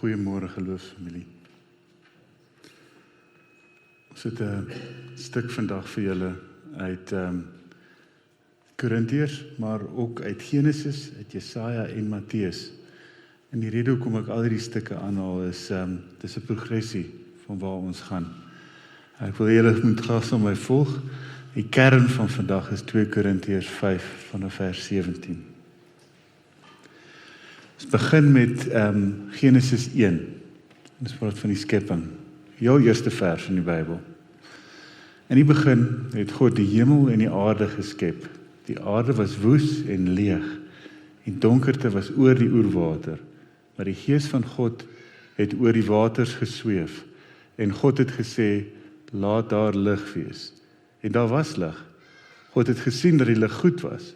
Goeiemôre geloofsfamilie. Ons het 'n stuk vandag vir julle uit Korintiërs, maar ook uit Genesis, uit Jesaja en Matteus. En die rede hoekom ek al hierdie stukke aanhaal is, dis 'n progressie van waar ons gaan. Ek wil julle moet graag saam my volg. Die kern van vandag is 2 Korintiërs 5 vanaf vers 17. Ons begin met Genesis 1. Ons praat van die skepping. Jou eerste vers in die Bybel. In die begin het God die hemel en die aarde geskep. Die aarde was woes en leeg, en donkerte was oor die oerwater. Maar die Gees van God het oor die waters gesweef, en God het gesê, laat daar lig wees. En daar was lig. God het gesien dat die lig goed was.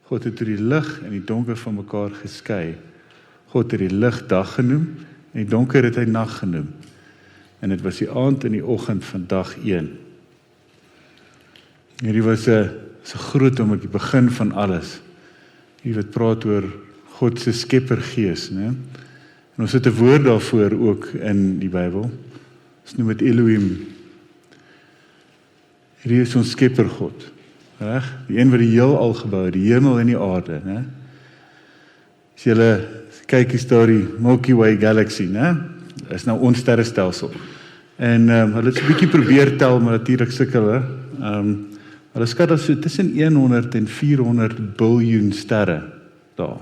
God het die lig en die donker van mekaar geskei. God het die lig dag genoem, en die donker het hy nag genoem. En dit was die aand en die oggend van dag 1. Hierdie was 'n groot om die begin van alles. Hierdie wat praat oor God se skeppergees, né? En ons het 'n woord daarvoor ook in die Bybel. Ons noem dit Elohim. Hierdie is ons skeppergod, reg? Die een wat die heelal gebou het, die hemel en die aarde, né? As julle kyk is daar die Milky Way Galaxy, né? Is nou ons sterrestelsel. En hulle het 'n bietjie probeer tel, maar natuurlik sukkel hulle. Hulle skat dat so tussen 100 en 400 biljoen sterre daar.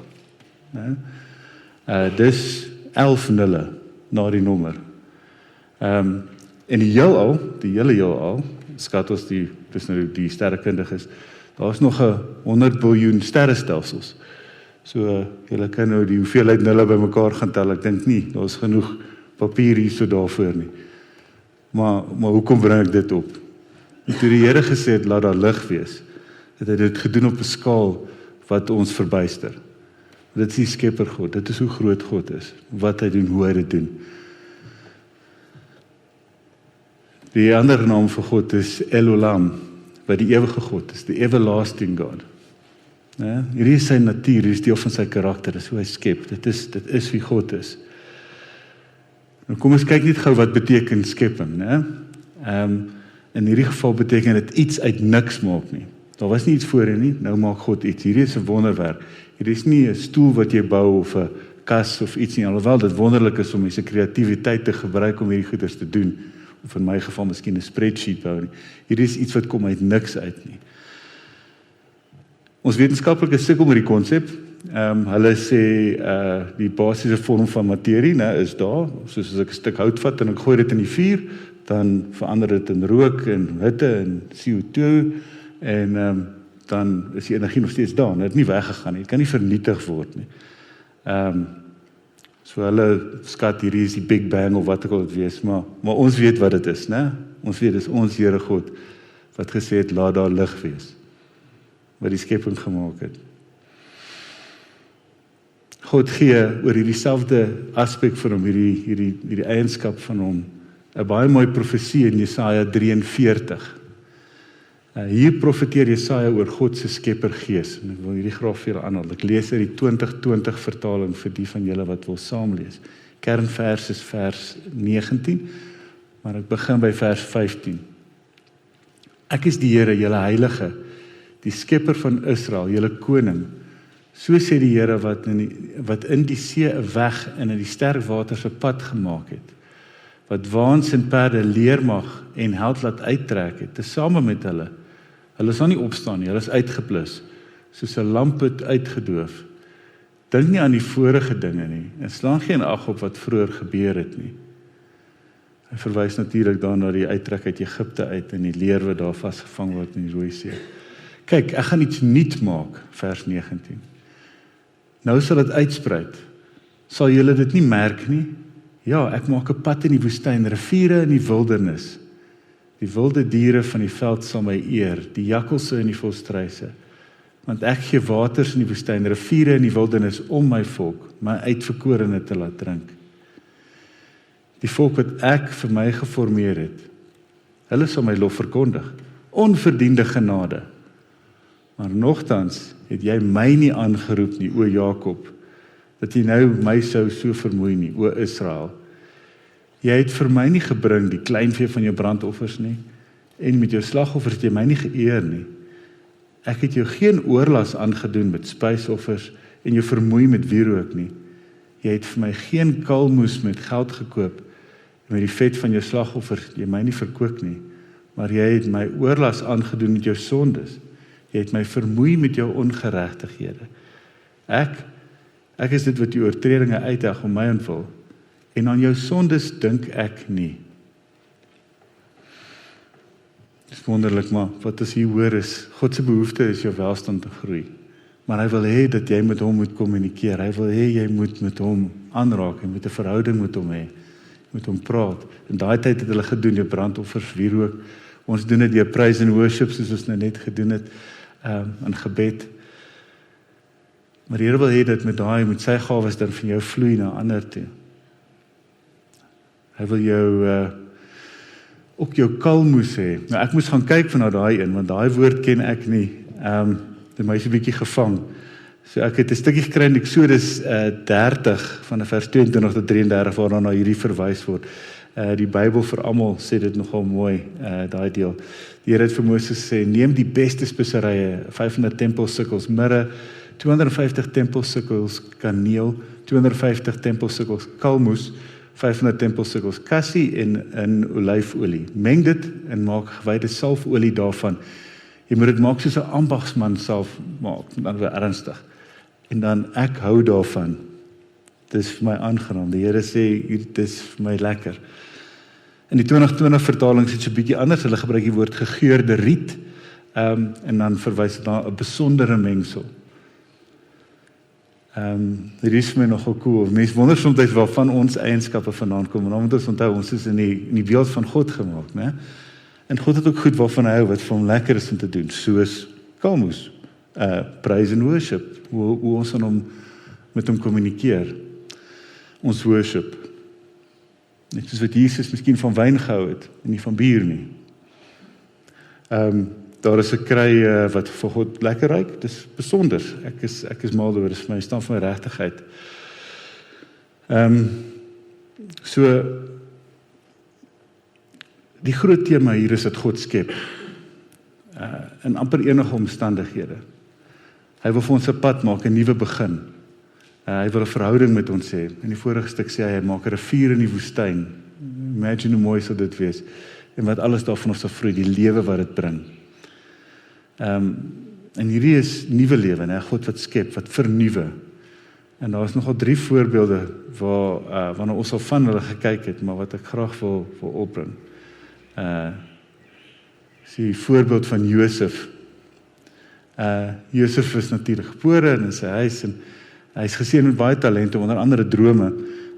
Dis 11 nulle na die nommer. En die heelal, die hele heelal, skat ons dis nou die sterrekundiges, daar is nog 100 biljoen sterrestelsels. So, julle kan nou die hoeveelheid nulle bymekaar gaan tel, ek dink nie, daar is genoeg papier hier so daarvoor nie. Maar hoekom bring ek dit op? En toe die Here gesê het, laat daar lig wees, het hy dit gedoen op 'n skaal wat ons verbuister. Dit is die skeppergod, dit is hoe groot God is, wat hy doen, hoe hy dit doen. Die ander naam vir God is El Olam, wat die ewige God is, the everlasting God. Hierdie is sy natuur, hierdie is deel van sy karakter, dis hoe hy skep, dit is wie God is. Nou kom ons kyk net gou wat beteken skepping, né? In hierdie geval beteken dit iets uit niks maak nie. Daar was nie iets voorheen nie, nou maak God iets. Hierdie is 'n wonderwerk. Hierdie is nie 'n stoel wat jy bou of 'n kas of iets nie, alhoewel dit wonderlik is om mense kreatiwiteit te gebruik om hierdie goeders te doen, of in my geval miskien 'n spreadsheet bou nie. Hierdie is iets wat kom uit niks uit nie. Ons wetenskaplikes sukkel met die konsep. Hulle sê die basiese vorm van materie, is daar, soos as ek 'n stuk hout vat en ek gooi dit in die vuur, dan verander dit in rook en hitte en CO2 en dan is die energie nog steeds daar. Dit het nie weggegaan nie. Dit kan nie vernietig word nie. So hulle skat hierdie is die Big Bang of wat ook al dit wees, maar ons weet wat dit is, né? Ons weet dis ons Here God wat gesê het laat daar lig wees. Wat die skepping gemaak het. God gee oor hierdie selfde aspek van hom, hierdie eienskap van hom, 'n baie mooi profesie in Jesaja 43. Hier profeteer Jesaja oor God se skeppergees, en ek wil hierdie graag vir julle aanhaal. Ek lees uit die 2020 vertaling vir die van julle wat wil saamlees. Kernvers is vers 19, maar ek begin by vers 15. Ek is die Here, julle heilige, die skepper van Israel, julle koning. So sê die Here wat in die see 'n weg en in die sterk waters 'n pad gemaak het. Wat waans en perde leermag en held laat uittrek het, tesame met hulle. Hulle sal nie opstaan nie, hulle is uitgeblus, soos 'n lamp het uitgedoof. Dink nie aan die vorige dinge nie, en slaan geen ag op wat vroeër gebeur het nie. Hy verwys natuurlik dan na die uittrek uit Egipte uit, en die leer wat daar vasgevang word in die Rooi See. Kyk, ek gaan iets nuut maak, vers 19. Nou sal dit uitspreid. Sal julle dit nie merk nie? Ja, ek maak 'n pad in die woestyn, riviere in die wildernis. Die wilde diere van die veld sal my eer, die jakkalse en die volstruise. Want ek gee waters in die woestyn, riviere in die wildernis om my volk, my uitverkorene te laat drink. Die volk wat ek vir my geformeer het, hulle sal my lof verkondig, onverdiende genade. Maar nogtans het jy my nie aangeroep nie, o Jakob, dat jy nou my sou so vermoei nie, o Israel. Jy het vir my nie gebring die kleinvee van jou brandoffers nie, en met jou slagoffers het jy my nie geëer nie. Ek het jou geen oorlas aangedoen met spysoffers, en jou vermoei met wierook nie. Jy het vir my geen kalmoes met geld gekoop, en met die vet van jou slagoffers jy my nie verkoop nie, maar jy het my oorlas aangedoen met jou sondes. Jy het my vermoei met jou ongeregtighede. Ek is dit wat jou oortredinge uitdag om my ontwil, en aan jou sondes dink ek nie. Dit is wonderlik, maar wat ons hier hoor is, God se behoefte is jou welstand te groei. Maar hy wil hê dat jy met hom moet kommunikeer. Hy wil hê jy moet met hom aanraak, en met 'n verhouding met hom hê, met hom praat. In daai tyd het hulle gedoen, jou brandoffers, wierook. Ons doen dit deur praise and worship, soos ons nou net gedoen het, in gebed. Maar die Here wil hê dat met sy gawes dan van jou vloei na ander toe. Hy wil jou ook jou kalmoes hê. Nou ek moes gaan kyk van daai een, want daai woord ken ek nie. Dit my is 'n bietjie gevang. So ek het 'n stukkie gekry in Eksodus 30 van vers 22 tot 33 waarna na hierdie verwys word. Die Bybel vir almal sê dit nogal mooi, daai deel. Die Here het vir Moses gesê, neem die beste speserye, 500 tempelsukkels mirre, 250 tempelsukkels kaneel, 250 tempelsukkels kalmoes, 500 tempelsukkels kassie en olyfolie. Meng dit en maak gewyde salfolie daarvan. Jy moet dit maak soos 'n ambagsman salf maak, dan weer ernstig. En dan ek hou daarvan. Dit is vir my aangenaam. Die Here sê, dit is vir my lekker. In die 2020 vertaling is dit so 'n bietjie anders. Hulle gebruik die woord gegeurde riet, en dan verwys dit na 'n besondere mengsel. Dit is vir my nogal cool. Mense wonder soms waarvan ons eienskappe vandaan kom. En dan moet ons onthou, ons is in die beeld van God gemaak, né? En God het ook goed waarvan hy hou, wat vir hom lekker is om te doen, soos kalmoes, praise and worship, hoe ons met hom kommunikeer. Ons worship. Net soos wat Jesus miskien van wyn gehou het, en nie van bier nie. Daar is 'n kry wat vir God lekker ruik, dis besonder. Ek is mal oor, dis vir my staan vir my regtigheid. So die groot tema hier is dat God skep, in amper enige omstandighede. Hy wil vir ons 'n pad maak, 'n nuwe begin. Hy wil 'n verhouding met ons hê. In die vorige stuk sê hy maak 'n rivier in die woestyn. Imagine hoe mooi sal dit wees. En wat alles daarvan ons sal vloei, die lewe wat dit bring. En hierdie is nuwe lewe, né? God wat skep, wat vernuwe. En daar is nogal 3 voorbeelde waarna ons al van hulle gekyk het, maar wat ek graag wil opbring. Die voorbeeld van Josef. Josef is natuurlik gebore in sy huis, en hy is geseën met baie talente, onder andere drome,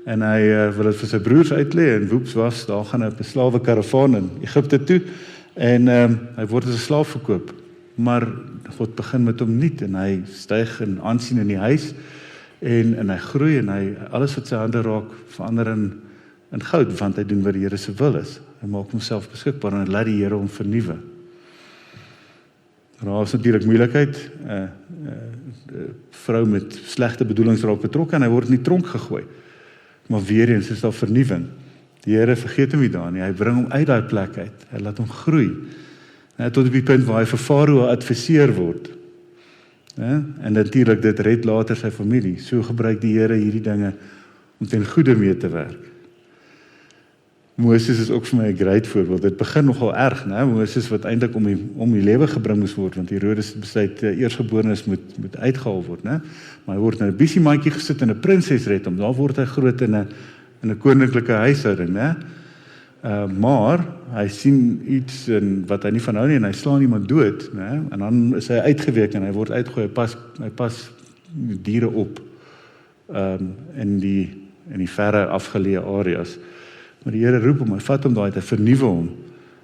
en hy wil dit vir sy broers uitlê, en woeps was, daar gaan hy op 'n slawe karavaan in Egipte toe, en hy word as 'n slaaf verkoop. Maar God begin met hom nuut, en hy styg in aansien in die huis, en hy groei, en alles wat sy hande raak, verander in goud, want hy doen wat die Here se wil is. Hy maak homself beskikbaar, en hy laat die Here hom vernuwe. Daar is natuurlik moeilikheid, vrou met slegte bedoelings raak betrokke, en hy word in die tronk gegooi. Maar weer eens is daar vernuwing. Die Here vergeet hom nie daar nie, hy bring hom uit daai plek uit, hy laat hom groei. Tot op die punt waar hy vir Farao adviseer word. En natuurlik dit red later sy familie. So gebruik die Here hierdie dinge om ten goeie mee te werk. Moses is ook vir my 'n great voorbeeld. Dit begin nogal erg, né? Moses wat eintlik om die lewe gebring moes word, want Herodes het besluit eersgeborenes moet uitgehaal word, né? Maar hy word in 'n bissiemaatjie gesit en 'n prinses red hom. Daar word hy groot in 'n koninklike huishouding, né? Maar hy sien iets wat hy nie van hou nie, en hy slaan iemand dood, né? En dan is hy uitgeweek en hy word uitgegooi. Hy pas diere op in die verre afgeleë areas. Maar die Here roep hom, hy vat hom daai, hy vernuwe hom.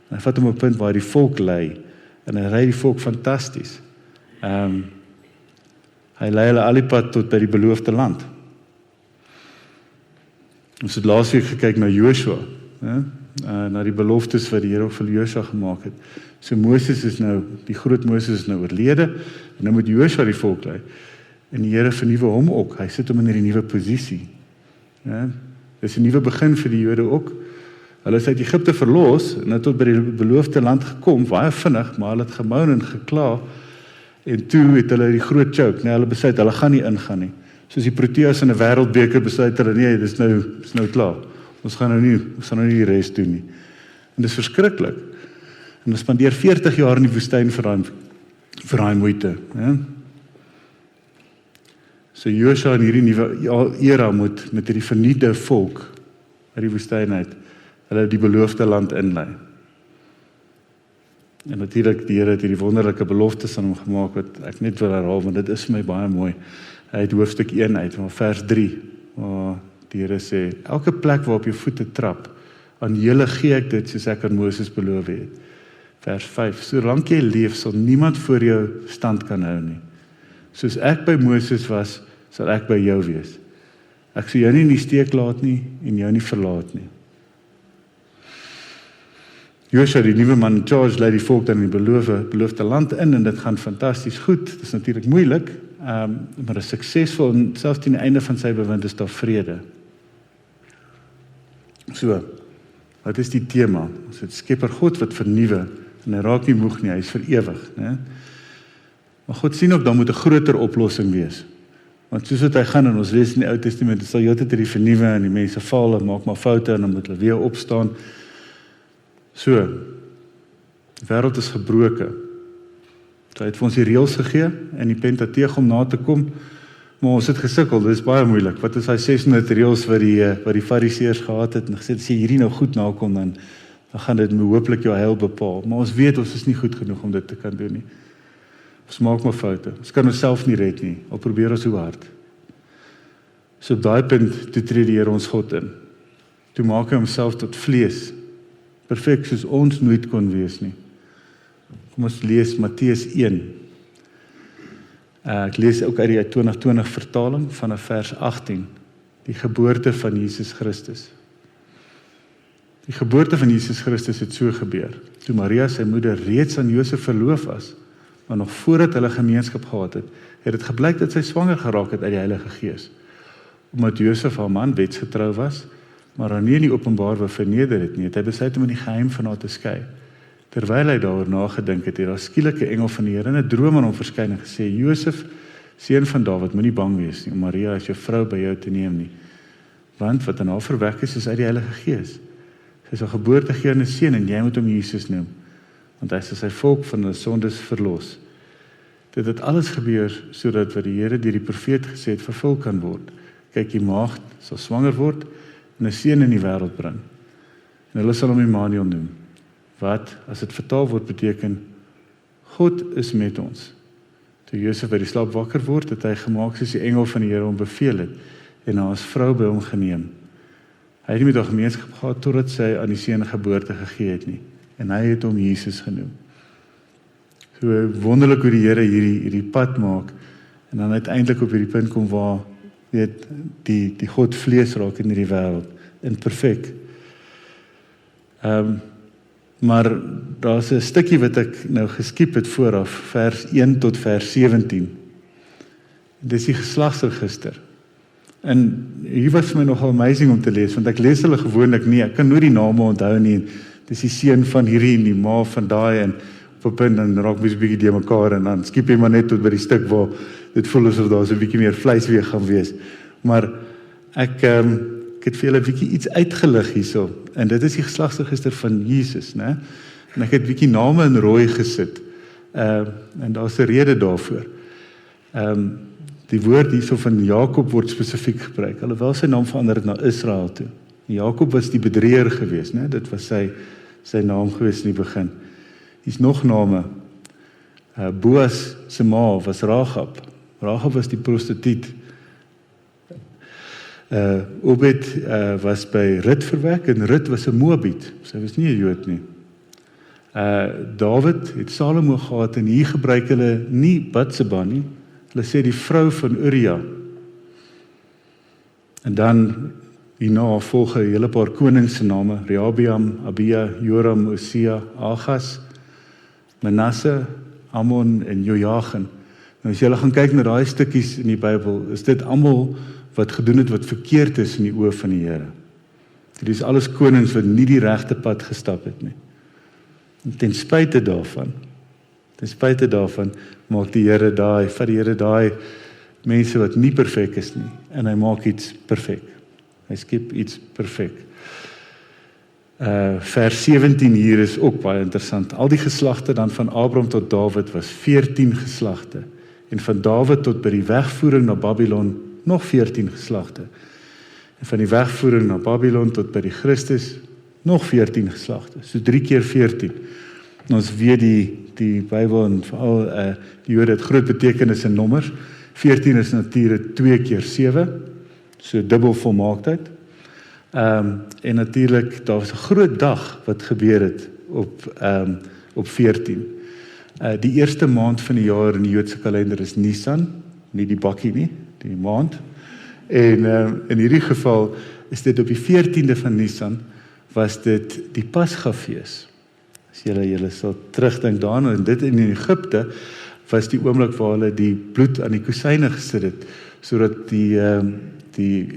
En hy vat hom op 'n punt waar die volk lei, en hy ry die volk fantasties. Hy lei hulle al die pad tot by die beloofde land. Ons het laasweek gekyk na Joshua, na die beloftes wat die Here vir Joshua gemaak het. So Moses is nou, die groot Moses is nou oorlede, en nou moet Joshua die volk lei. En die Here vernuwe hom ook. Hy sit hom in hierdie nuwe posisie. Ja, dis 'n nuwe begin vir die Jode ook. Hulle is uit Egipte verlos en het tot by die beloofde land gekom, baie vinnig, maar hulle het gemoun en gekla. En toe het hulle die groot choke, hulle besluit, hulle gaan nie ingaan nie. Soos die Proteas in 'n wêreldbeker besluit hulle, nee, dis nou klaar. Ons gaan nou nie die res doen nie. En dis verskriklik. En hulle spandeer 40 jaar in die woestyn vir daai moeite. Ja? So Josua in hierdie nuwe era met hierdie vernuide volk uit die woestyn uit, hulle die beloofde land inlei. En natuurlik die Here het hierdie wonderlike beloftes aan hom gemaak wat ek net wil herhaal, want dit is vir my baie mooi. Hy het hoofstuk 1 uit, van vers 3, waar die Here sê, elke plek waarop jou voete trap, aan julle gee ek dit soos ek aan Moses beloof het. Vers 5, solank jy leef, sal niemand voor jou stand kan hou nie. Soos ek by Moses was, sal ek by jou wees. Ek sal jou nie in die steek laat nie, en jou nie verlaat nie. Josua, die nuwe man in charge, lei die volk dan in die beloofde land in, en dit gaan fantasties goed. Dit is natuurlik moeilik, maar is suksesvol, en selfs teen die einde van sy bewind is daar vrede. So, wat is die tema? Ons het Skepper God wat vernuwe, en hy raak nie moeg nie, hy is vir ewig. Ne? Maar God sien ook, dan moet 'n groter oplossing wees. Want soos wat hy gaan, en ons lees in die Ou Testament, dit sal heeltyd hierdie vernuwe, en die mense val, en maak maar foute, en dan moet hulle weer opstaan. So, die wêreld is gebroke. So, hy het vir ons die reëls gegee, en die Pentateeg om na te kom, maar ons het gesukkel, dit is baie moeilik. Wat is hy 600 reëls wat die Fariseërs gehad het, en gesê, as jy hierdie nou goed nakom, dan gaan dit hopelik jou heil bepaal. Maar ons weet, ons is nie goed genoeg om dit te kan doen nie. Ons maak maar foute. Ons kan onsself nie red nie, al probeer ons hoe hard. So op daai punt, toe tree die Here ons God in. Toe maak hy homself tot vlees, perfek soos ons nooit kon wees nie. Kom ons lees Matteus 1. Ek lees ook uit die 2020 vertaling vanaf vers 18, die geboorte van Jesus Christus. Die geboorte van Jesus Christus het so gebeur, toe Maria sy moeder reeds aan Josef verloof was, maar nog voordat hulle gemeenskap gehad het, het dit gebleik dat sy swanger geraak het uit die Heilige Gees. Omdat Josef haar man wetsgetrou was, maar haar nie in die openbaar wou verneder het nie, het hy besluit om in die geheim van haar te skei. Terwyl hy daaroor nagedink het, het daar skielike engel van die Here in 'n droom aan hom verskyn en gesê, Josef, seun van Dawid, moenie bang wees nie, om Maria as jou vrou by jou te neem nie. Want wat in haar verwek is uit die Heilige Gees. Sy sal geboorte gee aan 'n seun en jy moet hom Jesus noem, want hy sal sy volk van hulle sondes verlos. Dit het alles gebeur sodat wat die Here deur die profeet gesê het vervul kan word. Kyk, die maagd sal swanger word en 'n seun in die wêreld bring. En hulle sal hom Immanuel noem. Wat, as dit vertaal word, beteken, God is met ons. Toe Josef uit die slaap wakker word, het hy gemaak soos die engel van die Here hom beveel het, en hy as vrou by hom geneem. Hy het nie met haar gemeenskap gehad, totdat sy aan die seun geboorte gegee het nie, en hy het hom Jesus genoem. So wonderlik hoe die Here hierdie pad maak, en dan uiteindelik op hierdie punt kom waar, weet, die God vlees raak in hierdie wêreld, en perfek. Maar daar's 'n stukkie wat ek nou geskiep het vooraf, vers 1 tot vers 17. Dis die geslagsregister. En hier was vir my nogal amazing om te lees, want ek lees hulle gewoonlik nie, ek kan nooit die name onthou nie, dis die seun van hierdie en die ma van daai, en op 'n punt dan raak mens 'n bietjie de mekaar, en dan skiep jy maar net tot by die stuk waar dit voel asof daar so 'n bietjie meer vleis weer gaan wees. Maar ek het vir julle 'n bietjie iets uitgelig hierso, en dit is die geslagsregister van Jesus, né? En ek het 'n bietjie name in rooi gesit, en daar's 'n rede daarvoor. Die woord hierso van Jakob word spesifiek gebruik, alhoewel sy naam verander het na Israel toe. Jakob was die bedrieger geweest, né? Dit was sy naam geweest in die begin. Hier's nog name. Boas se ma was Rahab. Rahab was die prostituut. Obed was by Rut verwek, en Rut was 'n Moabiet. Sy was nie 'n Jood nie. Dawid het Salomo gehad, en hier gebruik hulle nie Batseba nie. Hulle sê die vrou van Uria. En dan hierna volg 'n hele paar konings se name: Rehabeam, Abia, Joram, Osia, Agas, Manasse, Amon en Jojachin. Nou as jy gaan kyk na daai stukkies in die Bybel, is dit almal wat gedoen het wat verkeerd is in die oë van die Here. Dit is alles konings wat nie die regte pad gestap het nie. En ten spyte daarvan, maak die Here daai mense wat nie perfek is nie, en hy maak iets perfek. Hy skep iets perfek. Vers 17 hier is ook baie interessant. Al die geslagte dan van Abraham tot Dawid was 14 geslagte. En van Dawid tot by die wegvoering na Babylon nog 14 geslagte. En van die wegvoering na Babylon tot by die Christus nog 14 geslagte. So 3 keer 14. En ons weet die Bybel en veral die Jode het groot betekenis in nommers. 14 is natuurlik 2 keer 7, so dubbel volmaaktheid. En natuurlik, daar was 'n groot dag wat gebeur het op 14. Die eerste maand van die jaar in die Joodse kalender is Nisan, nie die bakkie nie, die maand. En in hierdie geval is dit op die 14de van Nisan, was dit die Pasgafees. As julle sal terugdink daaraan, en dit in Egipte was die oomblik waar hulle die bloed aan die kusyne gesit het, sodat die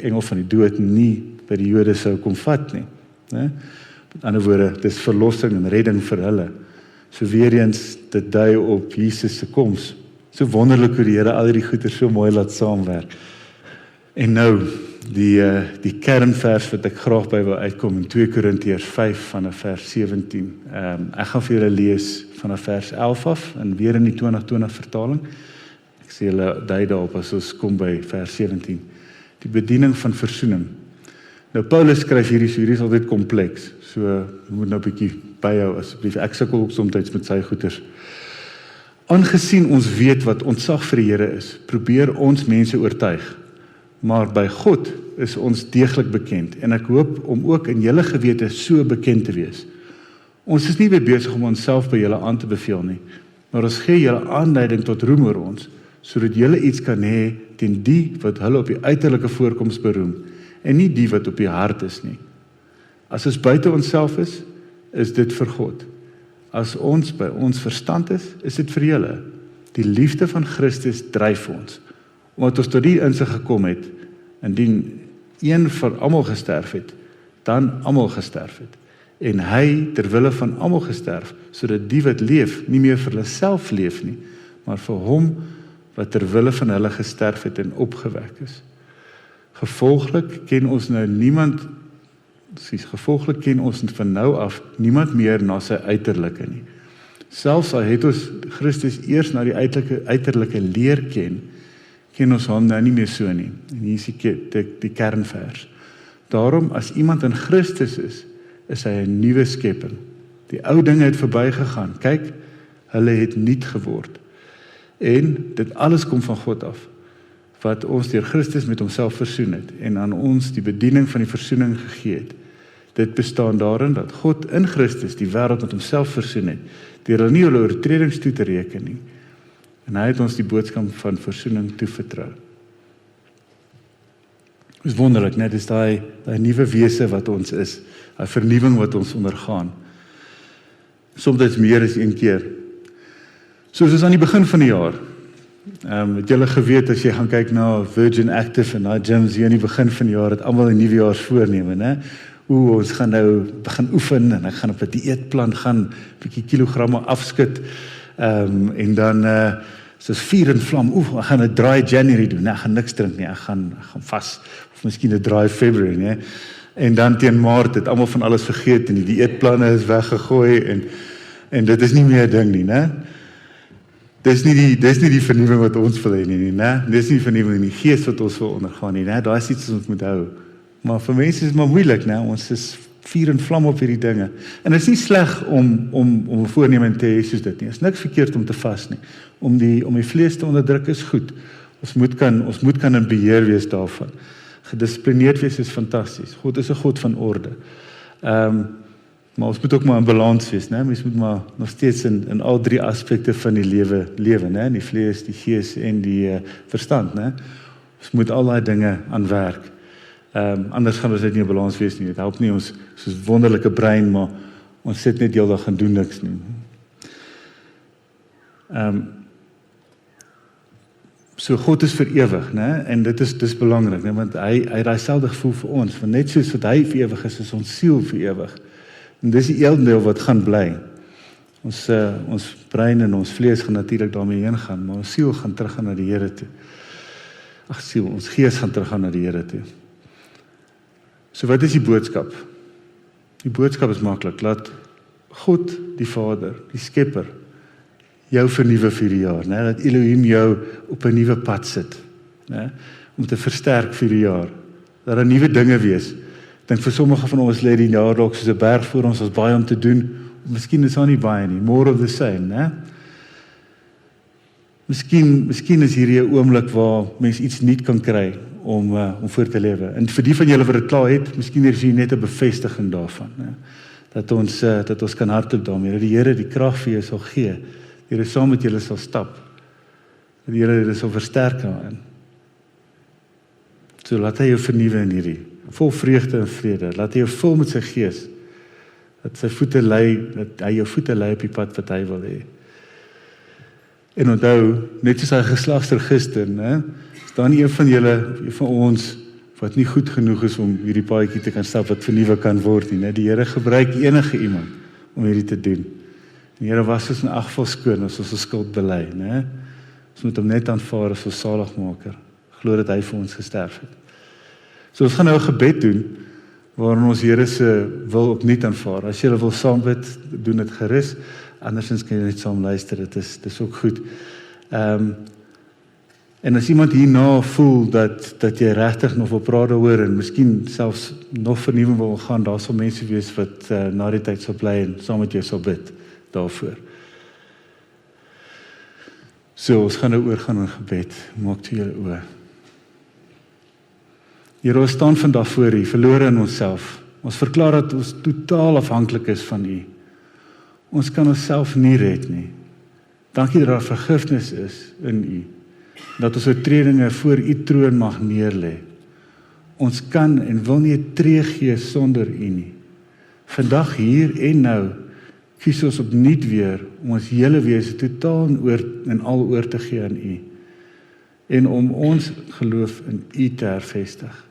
engel van die dood nie by die Jode sou kom vat nie. Met ander woorde, dis verlossing en redding vir hulle. So weer eens, dit dui op Jesus se koms. So wonderlik hoe die Here al hierdie goeie so mooi laat saamwerk. En nou, die kernvers wat ek graag by wil uitkom in 2 Korintiërs 5 vanaf vers 17. Ek gaan vir julle lees vanaf vers 11 af, en weer in die 2020 vertaling. Ek sê julle dui daarop as ons kom by vers 17. Die bediening van versoening. Nou Paulus skryf hierdie is altyd kompleks, so jy moet nou 'n bietjie byhou asseblief. Ek sukkel ook soms met sy goeters. Aangesien ons weet wat ontzag vir die Here is, probeer ons mense oortuig, maar by God is ons deeglik bekend, en ek hoop om ook in julle gewete so bekend te wees. Ons is nie meer besig om onsself by julle aan te beveel nie, maar ons gee julle aanleiding tot roem oor ons, sodat julle iets kan hê teen die wat hulle op die uiterlike voorkoms beroem, en nie die wat op die hart is nie. As ons buite onsself is dit vir God. As ons by ons verstand is dit vir julle. Die liefde van Christus dryf ons, omdat ons tot die insig gekom het, indien een vir almal gesterf het, dan almal gesterf het. En hy terwille van almal gesterf, sodat die wat leef, nie meer vir hulle self leef nie, maar vir hom wat terwille van hulle gesterf het en opgewek is. Gevolglik ken ons van nou af niemand meer na sy uiterlike nie. Selfs al het ons Christus eers na die uiterlike leer ken ons hom nou nie meer so nie. En hier is die kernvers. Daarom, as iemand in Christus is hy 'n nuwe skepping. Die ou dinge het verbygegaan. Kyk, hulle het nuut geword. En dit alles kom van God af, wat ons deur Christus met homself versoen het, en aan ons die bediening van die versoening gegee het. Dit bestaan daarin, dat God in Christus die wêreld met homself versoen het, deur hulle nie hulle oortredings toe te reken nie. En hy het ons die boodskap van versoening toevertrou. Dit is wonderlik, net is daai nuwe wese wat ons is, daai vernuwing wat ons ondergaan. Soms meer as een keer. Soos is aan die begin van die jaar. Het julle geweet, as jy gaan kyk na Virgin Active en na gyms hier aan die begin van die jaar, het almal 'n nuwejaarsvoorneme, né? Ons gaan nou begin oefen, en ek gaan op 'n dieetplan gaan, bietjie kilogramme afskud, en dan soos vuur en vlam, ek gaan 'n dry January doen, ek gaan niks drink nie, ek gaan vas, of miskien 'n dry February, né? En dan teen Maart het almal van alles vergeet, en die dieetplanne is weggegooi, en dit is nie meer 'n ding nie, né? Dis nie die vernuwing wat ons wil hê nie, né? Dis nie vernuwing in die gees wat ons wil ondergaan nie, né? Daar is iets wat ons moet hou. Maar vir mense is het maar moeilik, né? Ons is vuur en vlam op hierdie dinge. En dit is nie sleg om 'n voorneme te hê soos dit nie. Dit is niks verkeerd om te vas nie. Om die vlees te onderdruk is goed. Ons moet kan in beheer wees daarvan. Gedissiplineerd wees is fantasties. God is 'n God van orde. Maar ons moet ook maar in balans wees, né? Mens moet maar nog steeds in al 3 aspekte van die lewe, né? Die vlees, die gees en die verstand, né? Ons moet al daai dinge aan werk. Anders gaan ons net nie in balans wees nie. Dit help nie ons soos wonderlike brein, maar ons sit net heeldag en doen niks nie. So God is vir ewig, né? En dis belangrik, né? Want hy het daai selfde gevoel vir ons, want net soos wat hy vir ewig is ons siel vir ewig. En dis die deel wat gaan bly. Ons brein en ons vlees gaan natuurlik daarmee heen gaan, maar ons siel gaan teruggaan na die Here toe. Ons gees gaan teruggaan na die Here toe. So wat is die boodskap? Die boodskap is maklik, laat God, die Vader, die Skepper, jou vernuwe vir die jaar, né? Dat Elohim jou op 'n nuwe pad sit, né? Om te versterk vir die jaar. Dat daar nuwe dinge wees. Ek dink vir sommige van ons lê die jaar dalk soos 'n berg voor ons, as baie om te doen. Miskien is daar nie baie nie, more of the same, né? Miskien is hierdie 'n oomblik waar mens iets nuut kan kry om voor te lewe. En vir die van julle wat dit klaar het, miskien is hier net 'n bevestiging daarvan, né? Dat ons kan hardloop daarmee, dat die Here die krag vir jou sal gee. Die Here saam met julle sal stap. Dat die Here dit sal versterk daarin. So laat hy jou vernuwe in hierdie, vol vreugde en vrede. Laat hy jou vul met sy gees. Dat hy jou voete lei op die pad wat hy wil hê. En onthou, net soos hy geslagsregister, né? Is daar nie een van ons wat nie goed genoeg is om hierdie paadjie te kan stap wat vernuwe kan word nie, né? Die Here gebruik enige iemand om hierdie te doen. Die Here was ons in elk geval skoon as ons skuld bely, né? Ons moet hom net aanvaar as ons saligmaker. Glo dat hy vir ons gesterf het. So ons gaan nou 'n gebed doen waarin ons Here se wil opnuut aanvaar. As jy wil saam bid, doen dit gerus. Andersins kan jy net saam luister. Dit is ook goed. En as iemand hierna voel dat jy regtig nog wil praat daaroor en miskien selfs nog vernuwing wil gaan, daar sal mense wees wat na die tyd sal bly en saam met jou sal bid daarvoor. So, ons gaan nou oorgaan in gebed. Maak toe julle oë. Here, ons staan vandag voor U, verlore in onsself. Ons verklaar dat ons totaal afhanklik is van U. Ons kan onsself nie red nie. Dankie dat daar vergifnis is in U. Dat ons oortredinge voor U troon mag neerlê. Ons kan en wil nie 'n tree gee sonder U nie. Vandag hier en nou kies ons opnuut weer om ons hele wese totaal en al oor te gee aan U. En om ons geloof in U te hervestig.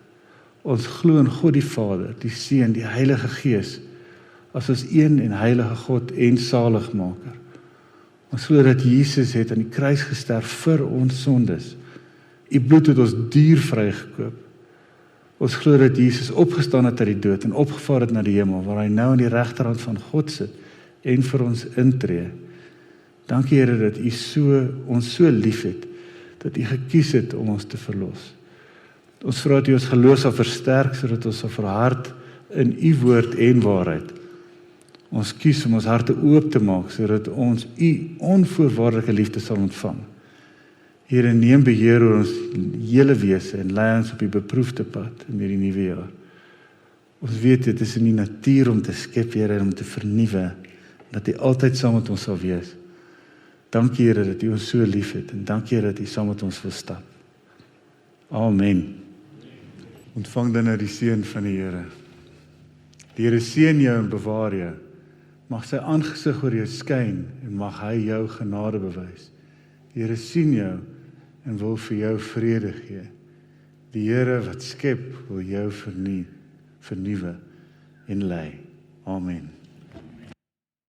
Ons glo in God die Vader, die Seun, die Heilige Gees, as ons een en heilige God en saligmaker. Ons glo dat Jesus het aan die kruis gesterf vir ons sondes. U bloed het ons duur vrygekoop. Ons glo dat Jesus opgestaan het uit die dood en opgevaar het na die hemel, waar hy nou aan die regterhand van God sit en vir ons intree. Dankie Here dat U ons so liefhet, dat U gekies het om ons te verlos. Ons vra dat U ons geloof sal versterk, sodat ons sal verhard in U woord en waarheid. Ons kies om ons harte oop te maak, sodat ons U onvoorwaardelike liefde sal ontvang. Here, neem beheer oor ons hele wese en lei ons op die beproefde pad in hierdie nuwe jaar. Ons weet dit is in die natuur om te skep, Here, en om te vernuwe, dat U altyd saam met ons sal wees. Dankie Here dat U ons so liefhet en dankie Here dat U saam met ons wil stap. Amen. Ontvang dan nou die seën van die Here. Die Here seën jou en bewaar jou. Mag sy aangesig oor jou skyn en mag hy jou genade bewys. Die Here sien jou en wil vir jou vrede gee. Die Here wat skep wil jou vernuwe en lei. Amen.